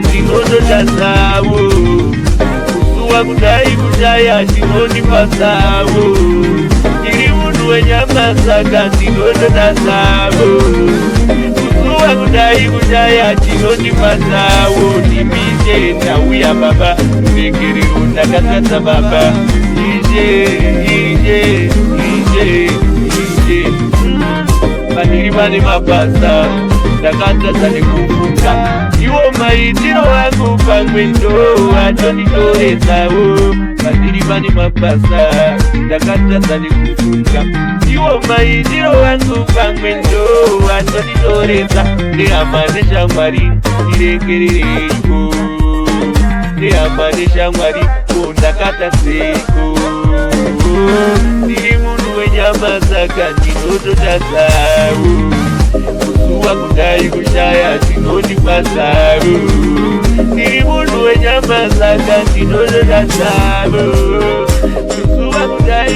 Ndinodo dazawo kusuwa kudai kudaya chinoni pasawo iri munhu wenyama saka ndinodo dazawo kusuwa kudai kudaya chinoni pasawo ndimije ndauya baba regerero ndakatadza baba ije pandiri pane mabasa ndakatadza nekufunga iwo maitiro wangu pamwe ndo atonditoredzawo pandiri pane mabasa ndakatadza nekufunga iwo maitiro wangu pamwe ndo atonditoredza ndehama neshamwari ndiregerereiko ndehama neshamwari ko ndakatadzeko ndiri munhu wenyama saka ndinototadzawo kusuwa kudai kushaya chinondikwasawo ndiri munhu wenyama saka ndinototadzawo kusuwa kudai